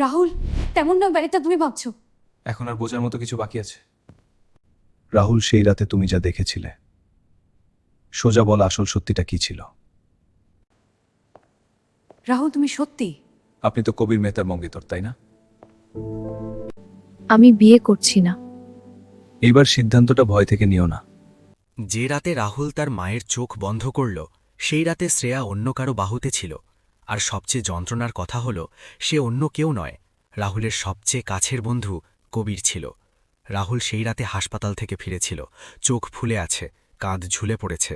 রাহুল, তেমন না ব্যাপারটা তুমি ভাবছো। এখন আর বোঝার মতো কিছু বাকি আছে? রাহুল, সেই রাতে তুমি যা দেখেছিলে, সোজা বল আসল সত্যিটা কি ছিল? রাহুল, তুমি সত্যি? আপনি তো কবির মেহতার মঙ্গিতর, তাই না? আমি বিয়ে করছি না। এইবার সিদ্ধান্তটা ভয় থেকে নিও না। যে রাতে রাহুল তার মায়ের চোখ বন্ধ করল, সেই রাতে শ্রেয়া অন্য কারো বাহুতে ছিল। আর সবচেয়ে যন্ত্রণার কথা হল, সে অন্য কেউ নয়, রাহুলের সবচেয়ে কাছের বন্ধু কবির ছিল। রাহুল সেই রাতে হাসপাতাল থেকে ফিরেছিল, চোখ ফুলে আছে, কাঁধ ঝুলে পড়েছে,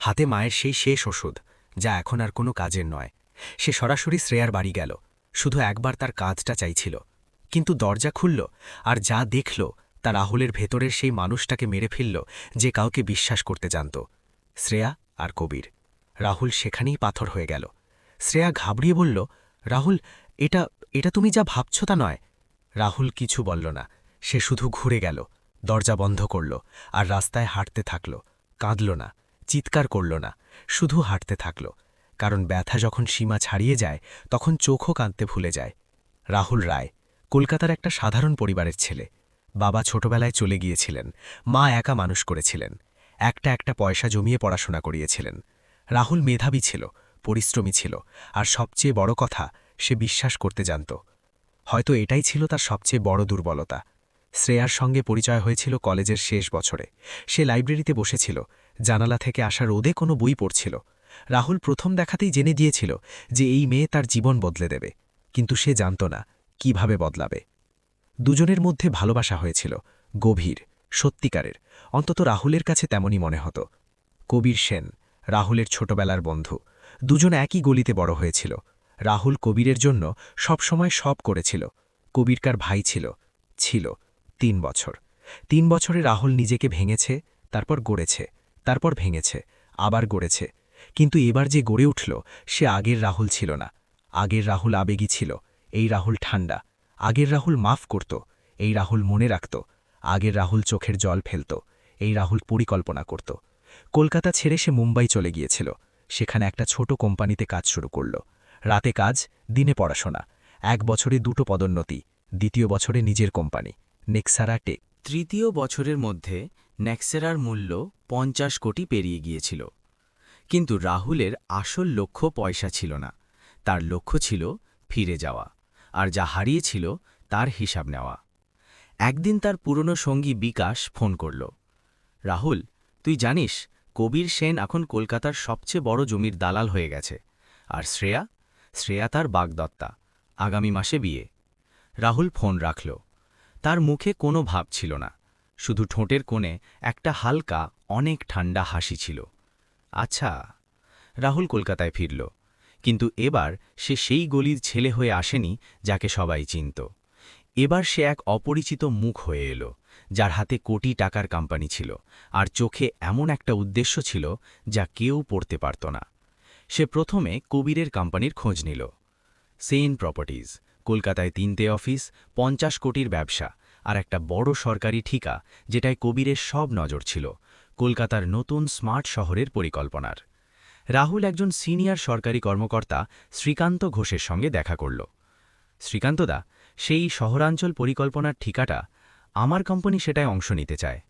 হাতে মায়ের সেই শেষ ওষুধ, যা এখন আর কোনো কাজের নয়। সে সরাসরি শ্রেয়ার বাড়ি গেল, শুধু একবার তার কাঁধটা চাইছিল। কিন্তু দরজা খুলল, আর যা দেখল তা রাহুলের ভেতরের সেই মানুষটাকে মেরে ফেলল, যে কাউকে বিশ্বাস করতে জানত। শ্রেয়া আর কবির। রাহুল সেখানেই পাথর হয়ে গেল। শ্রেয়া ঘাবড়িয়ে বলল, রাহুল, এটা এটা তুমি যা ভাবছ তা নয়। রাহুল কিছু বলল না, সে শুধু ঘুরে গেল, দরজা বন্ধ করল, আর রাস্তায় হাঁটতে থাকল। কাঁদল না, চিৎকার করল না, শুধু হাঁটতে থাকল। কারণ ব্যথা যখন সীমা ছাড়িয়ে যায়, তখন চোখও কাঁদতে ভুলে যায়। রাহুল রায় কলকাতার একটা সাধারণ পরিবারের ছেলে। বাবা ছোটবেলায় চলে গিয়েছিলেন, মা একা মানুষ করেছিলেন, একটা পয়সা জমিয়ে পড়াশোনা করিয়েছিলেন। রাহুল মেধাবী ছিল, পরিশ্রমী ছিল, আর সবচেয়ে বড় কথা, সে বিশ্বাস করতে জানত। হয়তো এটাই ছিল তার সবচেয়ে বড় দুর্বলতা। শ্রেয়ার সঙ্গে পরিচয় হয়েছিল কলেজের শেষ বছরে। সে লাইব্রেরিতে বসেছিল, জানালা থেকে আসা রোদে কোনো বই পড়ছিল। রাহুল প্রথম দেখাতেই জেনে দিয়েছিল যে এই মেয়ে তার জীবন বদলে দেবে, কিন্তু সে জানত না কিভাবে বদলাবে। দুজনের মধ্যে ভালোবাসা হয়েছিল, গভীর, সত্যিকারের, অন্তত রাহুলের কাছে তেমনই মনে হতো। কবির সেন, রাহুলের ছোটবেলার বন্ধু। দুজন একই গলিতে বড় হয়েছিল। রাহুল কবিরের জন্য সবসময় সব করেছিল। কবিরকার ভাই ছিল, ছিল ৩ বছর। ৩ বছরে রাহুল নিজেকে ভেঙেছে, তারপর গড়েছে, তারপর ভেঙেছে, আবার গড়েছে। কিন্তু এবার যে গড়ে উঠল, সে আগের রাহুল ছিল না। আগের রাহুল আবেগী ছিল, এই রাহুল ঠান্ডা। আগের রাহুল মাফ করত, এই রাহুল মনে রাখত। আগের রাহুল চোখের জল ফেলত, এই রাহুল পরিকল্পনা করত। কলকাতা ছেড়ে সে মুম্বাই চলে গিয়েছিল। সেখানে একটা ছোট কোম্পানিতে কাজ শুরু করল। রাতে কাজ, দিনে পড়াশোনা। ১ বছরে ২টো পদোন্নতি, দ্বিতীয় বছরে নিজের কোম্পানি, নেক্সারা টেক। তৃতীয় বছরের মধ্যে নেক্সেরার মূল্য ৫০ কোটি পেরিয়ে গিয়েছিল। কিন্তু রাহুলের আসল লক্ষ্য পয়সা ছিল না, তার লক্ষ্য ছিল ফিরে যাওয়া, আর যা হারিয়েছিল তার হিসাব নেওয়া। একদিন তার পুরনো সঙ্গী বিকাশ ফোন করল, রাহুল, তুই জানিস কবির সেন এখন কলকাতার সবচেয়ে বড় জমির দালাল হয়ে গেছে, আর শ্রেয়া তার বাগদত্তা, আগামী মাসে বিয়ে। রাহুল ফোন রাখল। তার মুখে কোনো ভাব ছিল না, শুধু ঠোঁটের কোণে একটা হালকা, অনেক ঠান্ডা হাসি ছিল। আচ্ছা। রাহুল কলকাতায় ফিরল, কিন্তু এবার সে সেই গলির ছেলে হয়ে আসেনি যাকে সবাই চিনত। এবার সে এক অপরিচিত মুখ হয়ে এলো, যার হাতে কোটি টাকার কোম্পানি ছিল, আর চোখে এমন একটা উদ্দেশ্য ছিল যা কেউ পড়তে পারত না। সে প্রথমে কবিরের কোম্পানির খোঁজ নিল। সেন প্রপার্টিজ, কলকাতায় ৩টে অফিস, ৫০ কোটির ব্যবসা, আর একটা বড় সরকারি ঠিকা, যেটায় কবিরের সব নজর ছিল, কলকাতার নতুন স্মার্ট শহরের পরিকল্পনার। রাহুল একজন সিনিয়র সরকারি কর্মকর্তা শ্রীকান্ত ঘোষের সঙ্গে দেখা করল। শ্রীকান্তদা, সেই শহরাঞ্চল পরিকল্পনার ঠিকাটা, আমার কোম্পানি সেটায় অংশ নিতে চায়।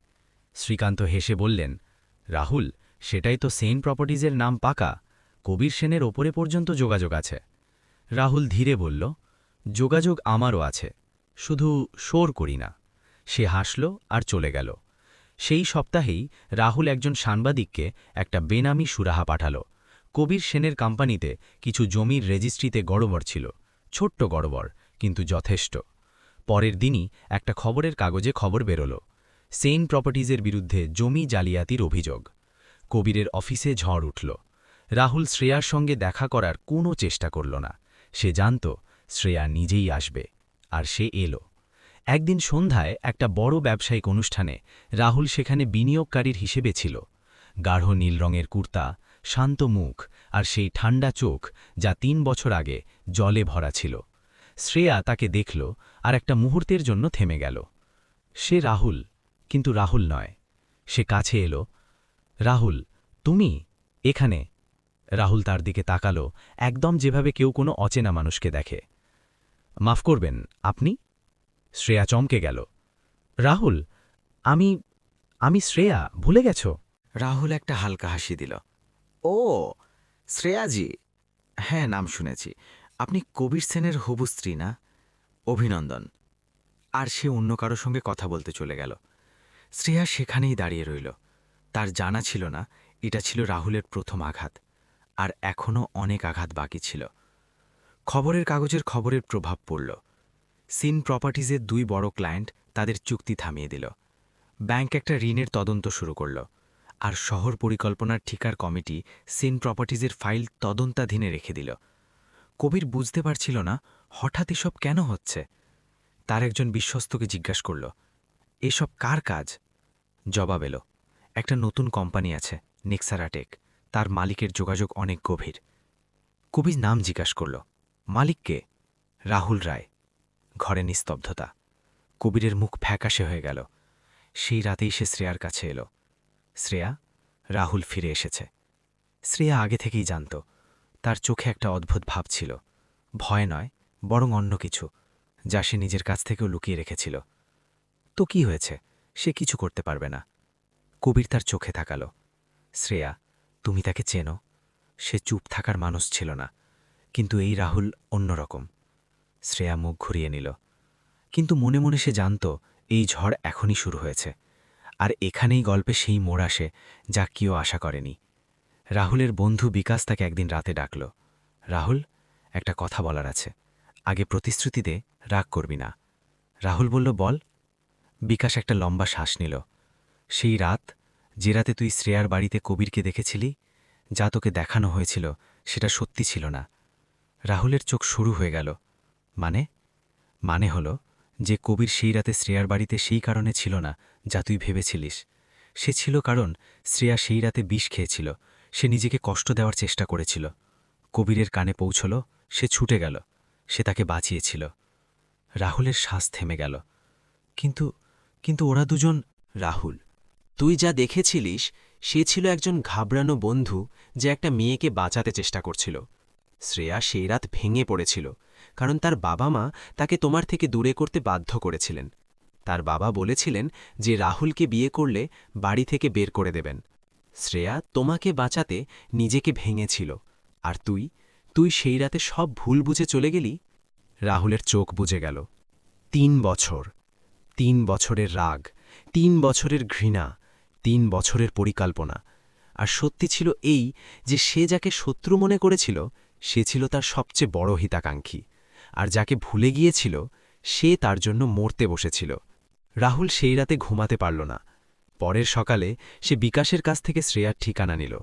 শ্রীকান্ত হেসে বললেন, রাহুল, সেটাই তো সেন প্রপার্টিজের নাম পাকা, কবির সেনের ওপরে পর্যন্ত যোগাযোগ আছে। রাহুল ধীরে বলল, যোগাযোগ আমারও আছে, শুধু শোর করি না। সে হাসল আর চলে গেল। সেই সপ্তাহেই রাহুল একজন সাংবাদিককে একটা বেনামি সুরাহা পাঠাল। কবির সেনের কোম্পানিতে কিছু জমির রেজিস্ট্রিতে গড়বড় ছিল, ছোট্ট গড়বড়, কিন্তু যথেষ্ট। পরের দিনই একটা খবরের কাগজে খবর বেরোল, সেন প্রপার্টিজের বিরুদ্ধে জমি জালিয়াতির অভিযোগ। কবিরের অফিসে ঝড় উঠল। রাহুল শ্রেয়ার সঙ্গে দেখা করার কোনো চেষ্টা করল না। সে জানত শ্রেয়া নিজেই আসবে, আর সে এলো। একদিন সন্ধ্যায় একটা বড় ব্যবসায়িক অনুষ্ঠানে রাহুল সেখানে বিনিয়োগকারীর হিসেবে ছিল। গাঢ় নীল রঙের কুর্তা, শান্ত মুখ, আর সেই ঠান্ডা চোখ যা ৩ বছর আগে জলে ভরা ছিল। শ্রেয়া তাকে দেখল, আর একটা মুহূর্তের জন্য থেমে গেল। সে রাহুল, কিন্তু রাহুল নয়। সে কাছে এলো, রাহুল, তুমি এখানে? রাহুল তার দিকে তাকালো, একদম যেভাবে কেউ কোনো অচেনা মানুষকে দেখে। মাফ করবেন, আপনি? শ্রেয়া চমকে গেল। রাহুল, আমি আমি শ্রেয়া, ভুলে গেছ? রাহুল একটা হালকা হাসি দিল। ও, শ্রেয়াজি। হ্যাঁ, নাম শুনেছি। আপনি কবির সেনের হবু স্ত্রী না? অভিনন্দন। আর সে অন্য কারো সঙ্গে কথা বলতে চলে গেল। শ্রেয়া সেখানেই দাঁড়িয়ে রইল। তার জানা ছিল না এটা ছিল রাহুলের প্রথম আঘাত, আর এখনও অনেক আঘাত বাকি ছিল। খবরের কাগজের খবরের প্রভাব পড়ল। সিন প্রপার্টিজের 2 বড় ক্লায়েন্ট তাদের চুক্তি থামিয়ে দিল। ব্যাংক একটা ঋণের তদন্ত শুরু করল, আর শহর পরিকল্পনার ঠিকার কমিটি সিন প্রপার্টিজের ফাইল তদন্তাধীনে রেখে দিল। কবির বুঝতে পারছিল না হঠাৎ এসব কেন হচ্ছে। তার একজন বিশ্বস্তকে জিজ্ঞাসা করল, এসব কার কাজ? জবাব এলো, একটা নতুন কোম্পানি আছে, নেক্সারাটেক। তার মালিকের যোগাযোগ অনেক গভীর। কবির নাম জিজ্ঞাসা করল। মালিককে? রাহুল রায়। ঘরে নিস্তব্ধতা। কবিরের মুখ ফ্যাকাশে হয়ে গেল। সেই রাতেই সে শ্রেয়ার কাছে এলো। শ্রেয়া, রাহুল ফিরে এসেছে। শ্রেয়া আগে থেকেই জানত। তার চোখে একটা অদ্ভুত ভাব ছিল। ভয় নয়, বরং অন্য কিছু, যা সে নিজের কাছ থেকেও লুকিয়ে রেখেছিল। তো কি হয়েছে? সে কিছু করতে পারবে না। কবির তার চোখে তাকাল। শ্রেয়া, তুমি তাকে চেনো? সে চুপ থাকার মানুষ ছিল না, কিন্তু এই রাহুল অন্যরকম। শ্রেয়া মুখ ঘুরিয়ে নিল, কিন্তু মনে মনে সে জানত এই ঝড় এখনই শুরু হয়েছে, আর এখানেই গল্পে সেই মোড় আসে যা কেউ আশা করেনি। রাহুলের বন্ধু বিকাশ তাকে একদিন রাতে ডাকল। রাহুল, একটা কথা বলার আছে, আগে প্রতিশ্রুতি দে রাগ করবি না। রাহুল বলল, বল। বিকাশ একটা লম্বা শ্বাস নিল। সেই রাত, যে রাতে তুই শ্রেয়ার বাড়িতে কবিরকে দেখেছিলি, যা তোকে দেখানো হয়েছিল সেটা সত্যি ছিল না। রাহুলের চোখ শুরু হয়ে গেল। মানে? মানে হলো যে কবির সেই রাতে শ্রেয়ার বাড়িতে সেই কারণে ছিল না যা তুই ভেবেছিলিস। সে ছিল কারণ শ্রেয়া সেই রাতে বিষ খেয়েছিল। সে নিজেকে কষ্ট দেওয়ার চেষ্টা করেছিল। কবিরের কানে পৌঁছল, সে ছুটে গেল, সে তাকে বাঁচিয়েছিল। রাহুলের শ্বাস থেমে গেল। কিন্তু কিন্তু ওরা দুজন। রাহুল, তুই যা দেখেছিলিস সে ছিল একজন ঘাবড়ানো বন্ধু যে একটা মেয়েকে বাঁচাতে চেষ্টা করছিল। শ্রেয়া সেই রাত ভেঙে পড়েছিল, কারণ তার বাবা মা তাকে তোমার থেকে দূরে করতে বাধ্য করেছিলেন। তার বাবা বলেছিলেন যে রাহুলকে বিয়ে করলে বাড়ি থেকে বের করে দেবেন। শ্রেয়া তোমাকে বাঁচাতে নিজেকে ভেঙেছিল, আর তুই সেই রাতে সব ভুল বুঝে চলে গেলি। রাহুলের চোখ বুজে গেল। 3 বছর, 3 বছরের রাগ, 3 বছরের ঘৃণা, 3 বছরের পরিকল্পনা। আর সত্যি ছিল এই যে সে যাকে শত্রু মনে করেছিল সে ছিল তার সবচেয়ে বড় হিতাকাঙ্ক্ষী, আর যাকে ভুলে গিয়েছিল সে তার জন্য মরতে বসেছিল। রাহুল সেই রাতে ঘুমাতে পারল না। পরের সকালে সে বিকাশের কাছ থেকে শ্রেয়ার ঠিকানা নিল।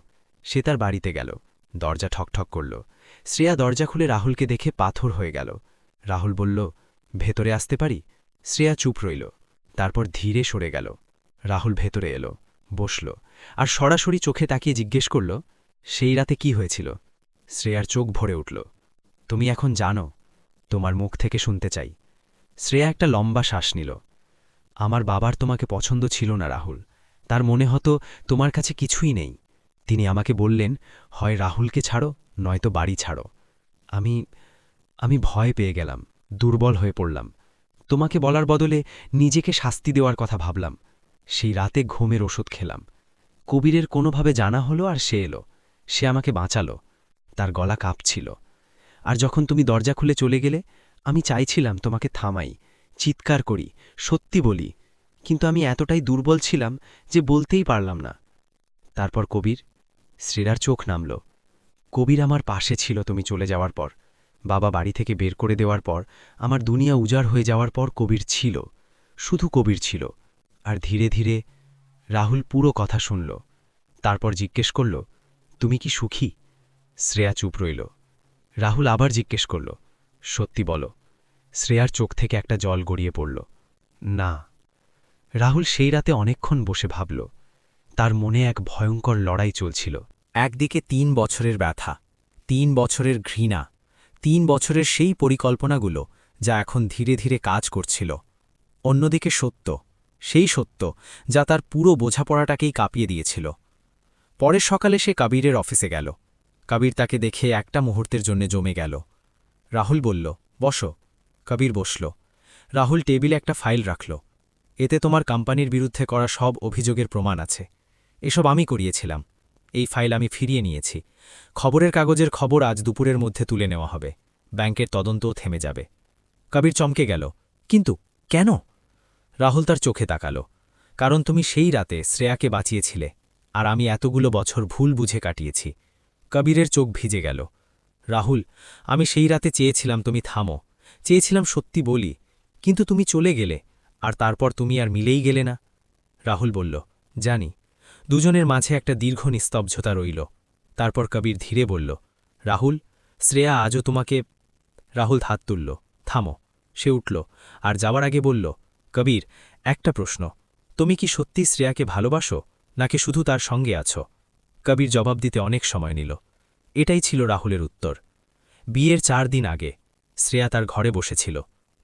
সে তার বাড়িতে গেল, দরজা ঠকঠক করল। শ্রেয়া দরজা খুলে রাহুলকে দেখে পাথর হয়ে গেল। রাহুল বলল, ভেতরে আসতে পারি? শ্রেয়া চুপ রইল, তারপর ধীরে সরে গেল। রাহুল ভেতরে এলো, বসল, আর সরাসরি চোখে তাকিয়ে জিজ্ঞেস করল, সেই রাতে কি হয়েছিল? শ্রেয়ার চোখ ভরে উঠল। তুমি এখন জানো? তোমার মুখ থেকে শুনতে চাই। শ্রেয়া একটা লম্বা শ্বাস নিল। আমার বাবার তোমাকে পছন্দ ছিল না রাহুল। তার মনে হতো তোমার কাছে কিছুই নেই। তিনি আমাকে বললেন, হয় রাহুলকে ছাড়ো, নয়তো বাড়ি ছাড়ো। আমি ভয় পেয়ে গেলাম, দুর্বল হয়ে পড়লাম। তোমাকে বলার বদলে নিজেকে শাস্তি দেওয়ার কথা ভাবলাম। সেই রাতে ঘুমের ওষুধ খেলাম। কবিরের কোনোভাবে জানা হলো, আর সে এলো। সে আমাকে বাঁচালো। তার গলা কাঁপছিল। আর যখন তুমি দরজা খুলে চলে গেলে, আমি চাইছিলাম তোমাকে থামাই, চিৎকার করি, সত্যি বলি, কিন্তু আমি এতটাই দুর্বল ছিলাম যে বলতেই পারলাম না। তারপর কবির। শ্রেয়ার চোখ নামল। কবির আমার পাশে ছিল তুমি চলে যাওয়ার পর। বাবা বাড়ি থেকে বের করে দেওয়ার পর, আমার দুনিয়া উজাড় হয়ে যাওয়ার পর কবির ছিল, শুধু কবির ছিল। আর ধীরে ধীরে। রাহুল পুরো কথা শুনল, তারপর জিজ্ঞেস করল, তুমি কি সুখী? শ্রেয়া চুপ রইল। রাহুল আবার জিজ্ঞেস করল, সত্যি বলো। শ্রেয়ার চোখ থেকে একটা জল গড়িয়ে পড়ল। না। রাহুল সেই রাতে অনেকক্ষণ বসে ভাবল। তার মনে এক ভয়ঙ্কর লড়াই চলছিল। একদিকে 3 বছরের ব্যথা, 3 বছরের ঘৃণা, 3 বছরের সেই পরিকল্পনাগুলো যা এখন ধীরে ধীরে কাজ করছিল। অন্যদিকে সত্য, সেই সত্য যা তার পুরো বোঝাপড়াটাকেই কাঁপিয়ে দিয়েছিল। পরের সকালে সে কবিরের অফিসে গেল। কবির তাকে দেখে একটা মুহূর্তের জন্য জমে গেল। রাহুল বলল, বসো। কবির বসল। রাহুল টেবিলে একটা ফাইল রাখল। এতে তোমার কোম্পানির বিরুদ্ধে করা সব অভিযোগের প্রমাণ আছে। এসব আমি করিয়েছিলাম। এই ফাইল আমি ফিরিয়ে নিয়েছি। খবরের কাগজের খবর আজ দুপুরের মধ্যে তুলে নেওয়া হবে। ব্যাংকের তদন্তও থেমে যাবে। কবির চমকে গেল। কিন্তু কেন? রাহুল তার চোখে তাকাল। কারণ তুমি সেই রাতে শ্রেয়াকে বাঁচিয়েছিলে, আর আমি এতগুলো বছর ভুল বুঝে কাটিয়েছি। কবিরের চোখ ভিজে গেল। রাহুল, আমি সেই রাতে চেয়েছিলাম তুমি থামো, চেয়েছিলাম সত্যি বলি, কিন্তু তুমি চলে গেলে, আর তারপর তুমি আর মিলেই গেলে না। রাহুল বলল, জানি। দুজনের মাঝে একটা দীর্ঘ নিস্তব্ধতা রইল। তারপর কবির ধীরে বলল, রাহুল, শ্রেয়া আজও তোমাকে। রাহুল হাত তুলল। থামো। সে উঠল আর যাওয়ার আগে বলল, কবির, একটা প্রশ্ন, তুমি কি সত্যি শ্রেয়াকে ভালোবাসো, নাকি শুধু তার সঙ্গে আছো? কবির জবাব দিতে অনেক সময় নিল। এটাই ছিল রাহুলের উত্তর। বিয়ের 4 দিন আগে শ্রেয়া তার ঘরে বসেছিল।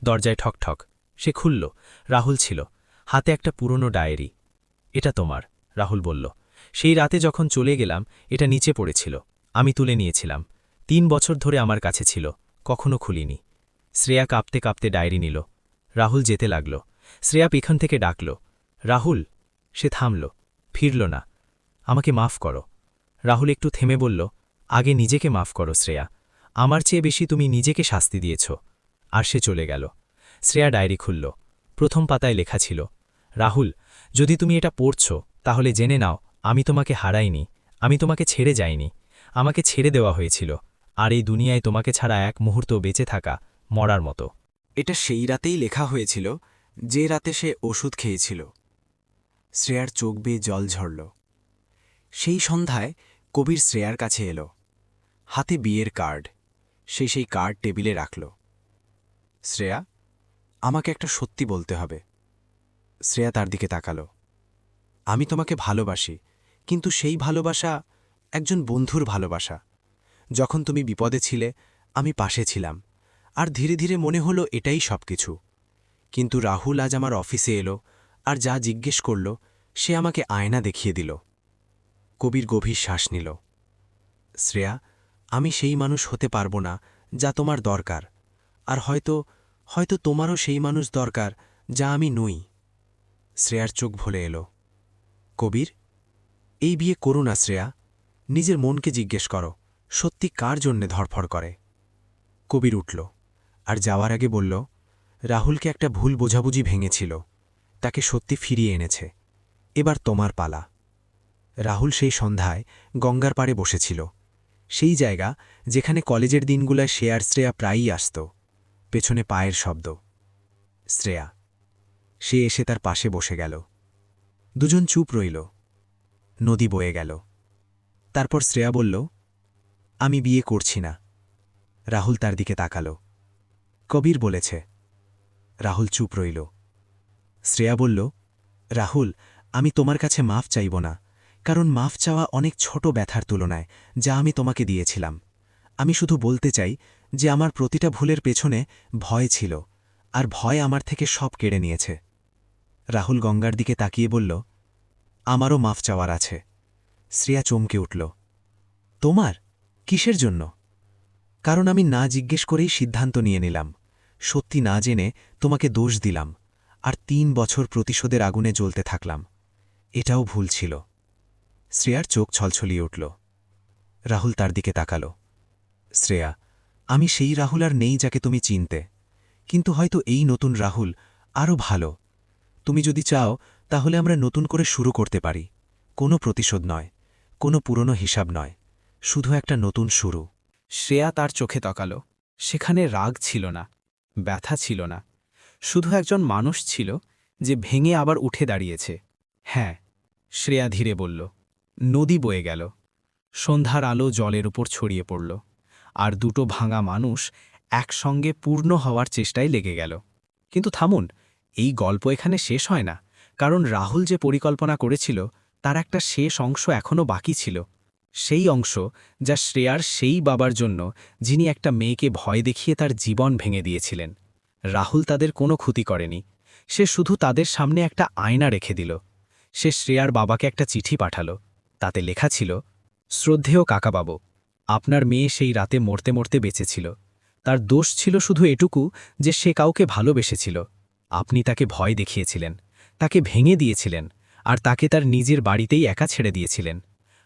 দরজায় ঠকঠক। সে খুলল। রাহুল ছিল। হাতে একটা পুরনো ডায়েরি। এটা তোমার, রাহুল বলল। সেই রাতে যখন চলে গেলাম এটা নিচে পড়েছিল। আমি তুলে নিয়েছিলাম। 3 বছর ধরে আমার কাছে ছিল, কখনো খুলিনি। শ্রেয়া কাঁপতে কাঁপতে ডায়েরি নিল। রাহুল যেতে লাগল। শ্রেয়া পেছন থেকে ডাকল, রাহুল। সে থামল, ফিরল না। আমাকে মাফ করো। রাহুল একটু থেমে বলল, আগে নিজেকে মাফ করো শ্রেয়া। আমার চেয়ে বেশি তুমি নিজেকে শাস্তি দিয়েছ। আর সে চলে গেল। শ্রেয়া ডায়েরি খুলল। প্রথম পাতায় লেখা ছিল, রাহুল, যদি তুমি এটা পড়ছ তাহলে জেনে নাও আমি তোমাকে হারাইনি, আমি তোমাকে ছেড়ে যাইনি। আমাকে ছেড়ে দেওয়া হয়েছিল, আর এই দুনিয়ায় তোমাকে ছাড়া এক মুহূর্ত বেঁচে থাকা মরার মতো। এটা সেই রাতেই লেখা হয়েছিল যে রাতে সে ওষুধ খেয়েছিল। শ্রেয়ার চোখ বেয়ে জল ঝরল। সেই সন্ধ্যায় কবির শ্রেয়ার কাছে এলো। হাতে বিয়ের কার্ড। সে সেই কার্ড টেবিলে রাখল। শ্রেয়া, আমাকে একটা সত্যি বলতে হবে। শ্রেয়া তার দিকে তাকালো। আমি তোমাকে ভালোবাসি, কিন্তু সেই ভালোবাসা একজন বন্ধুর ভালোবাসা। যখন তুমি বিপদে ছিলে আমি পাশে ছিলাম, আর ধীরে ধীরে মনে হলো এটাই সবকিছু। কিন্তু রাহুল আজ আমার অফিসে এলো, আর যা জিজ্ঞেস করল সে আমাকে আয়না দেখিয়ে দিল। কবির গভীর শ্বাস নিল। শ্রেয়া, আমি সেই মানুষ হতে পারবো না যা তোমার দরকার, আর হয়তো হয়তো তোমারও সেই মানুষ দরকার যা আমি নই। শ্রেয়ার চোখ ভরে এলো। কবির, এই বিয়ে করো না শ্রেয়া। নিজের মনকে জিজ্ঞেস করো, সত্যি কার জন্যে ধরফড় করে। কবির উঠল আর যাওয়ার আগে বলল, রাহুলকে একটা ভুল বোঝাবুঝি ভেঙেছিল, তাকে সত্যি ফিরিয়ে এনেছে। এবার তোমার পালা। রাহুল সেই সন্ধ্যায় গঙ্গার পাড়ে বসেছিল, সেই জায়গা যেখানে কলেজের দিনগুলায় সে আর শ্রেয়া প্রায়ই আসত। পেছনে পায়ের শব্দ। শ্রেয়া। সে এসে তার পাশে বসে গেল। দুজন চুপ রইল। নদী বয়ে গেল। তারপর শ্রেয়া বলল, আমি বিয়ে করছি না। রাহুল তার দিকে তাকাল। কবির বলেছে। রাহুল চুপ রইল। শ্রেয়া বলল, রাহুল, আমি তোমার কাছে মাফ চাইব না, কারণ মাফ চাওয়া অনেক ছোট ব্যথার তুলনায় যা আমি তোমাকে দিয়েছিলাম। আমি শুধু বলতে চাই যে আমার প্রতিটা ভুলের পেছনে ভয় ছিল, আর ভয় আমার থেকে সব কেড়ে নিয়েছে। রাহুল গঙ্গার দিকে তাকিয়ে বলল, আমারও মাফ চাওয়ার আছে। শ্রেয়া চমকে উঠল। তোমার? কিসের জন্য? কারণ আমি না জিজ্ঞেস করেই সিদ্ধান্ত নিয়ে নিলাম, সত্যি না জেনে তোমাকে দোষ দিলাম, আর 3 বছর প্রতিশোধের আগুনে জ্বলতে থাকলাম। এটাও ভুল ছিল। শ্রেয়ার চোখ ছলছলিয়ে উঠল। রাহুল তার দিকে তাকাল। শ্রেয়া, আমি সেই রাহুল আর নেই যাকে তুমি চিনতে, কিন্তু হয়তো এই নতুন রাহুল আরও ভালো। তুমি যদি চাও তাহলে আমরা নতুন করে শুরু করতে পারি। কোনো প্রতিশোধ নয়, কোনো পুরনো হিসাব নয়, শুধু একটা নতুন শুরু। শ্রেয়া তার চোখে তাকাল। সেখানে রাগ ছিল না, ব্যথা ছিল না, শুধু একজন মানুষ ছিল যে ভেঙে আবার উঠে দাঁড়িয়েছে। হ্যাঁ, শ্রেয়া ধীরে বলল। নদী বয়ে গেল। সন্ধ্যার আলো জলের উপর ছড়িয়ে পড়ল, আর দুটো ভাঙা মানুষ একসঙ্গে পূর্ণ হওয়ার চেষ্টায় লেগে গেল। কিন্তু থামুন, এই গল্প এখানে শেষ হয় না, কারণ রাহুল যে পরিকল্পনা করেছিল তার একটা শেষ অংশ এখনও বাকি ছিল। সেই অংশ যা শ্রেয়ার সেই বাবার জন্য, যিনি একটা মেয়েকে ভয় দেখিয়ে তার জীবন ভেঙে দিয়েছিলেন। রাহুল তাদের কোনো ক্ষতি করেনি, সে শুধু তাদের সামনে একটা আয়না রেখে দিল। সে শ্রেয়ার বাবাকে একটা চিঠি পাঠালো। তাতে লেখা ছিল, শ্রদ্ধেয় কাকাবাবু, আপনার মেয়ে সেই রাতে মরতে মরতে বেঁচেছিল, তার দোষ ছিল শুধু এটুকু যে সে কাউকে ভালোবেসেছিল। আপনি তাকে ভয় দেখিয়েছিলেন, তাকে ভেঙে দিয়েছিলেন, আর তাকে তার নিজের বাড়িতেই একা ছেড়ে দিয়েছিলেন।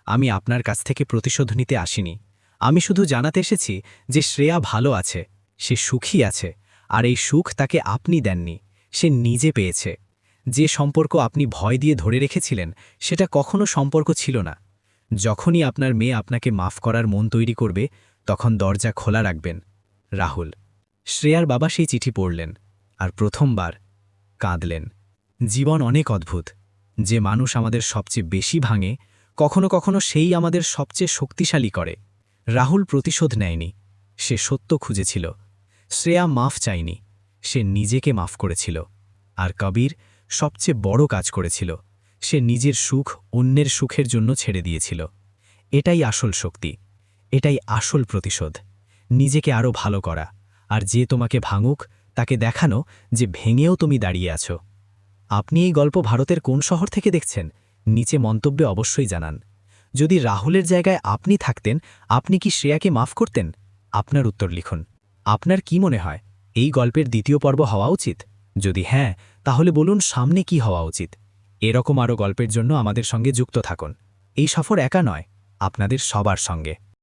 আমি আপনার কাছ থেকে প্রতিশোধ নিতে আসিনি। আমি শুধু জানাতে এসেছি যে শ্রেয়া ভালো আছে, সে সুখী আছে, আর এই সুখ তাকে আপনি দেননি, সে নিজে পেয়েছে। যে সম্পর্ক আপনি ভয় দিয়ে ধরে রেখেছিলেন সেটা কখনো সম্পর্ক ছিল না। যখনই আপনার মেয়ে আপনাকে মাফ করার মন তৈরি করবে তখন দরজা খোলা রাখবেন। রাহুল। শ্রেয়ার বাবা সেই চিঠি পড়লেন আর প্রথমবার কাঁদলেন। জীবন অনেক অদ্ভুত। যে মানুষ আমাদের সবচেয়ে বেশি ভাঙে কখনো কখনো সেই আমাদের সবচেয়ে শক্তিশালী করে। রাহুল প্রতিশোধ নেয়নি, সে সত্য খুঁজেছিল। শ্রেয়া মাফ চায়নি, সে নিজেকে মাফ করেছিল। আর কবির সবচেয়ে বড় কাজ করেছিল, সে নিজের সুখ অন্যের সুখের জন্য ছেড়ে দিয়েছিল। এটাই আসল শক্তি, এটাই আসল প্রতিশোধ। নিজেকে আরও ভালো করা, আর যে তোমাকে ভাঙুক তাকে দেখানো যে ভেঙেও তুমি দাঁড়িয়ে আছো। আপনি এই গল্প ভারতের কোন শহর থেকে দেখছেন নিচে মন্তব্যে অবশ্যই জানান। যদি রাহুলের জায়গায় আপনি থাকতেন, আপনি কি শ্রেয়াকে মাফ করতেন? আপনার উত্তর লিখুন। আপনার কি মনে হয় এই গল্পের দ্বিতীয় পর্ব হওয়া উচিত? যদি হ্যাঁ, তাহলে বলুন সামনে কি হওয়া উচিত। এরকম আরও গল্পের জন্য আমাদের সঙ্গে যুক্ত থাকুন। এই সফর একা নয়, আপনাদের সবার সঙ্গে।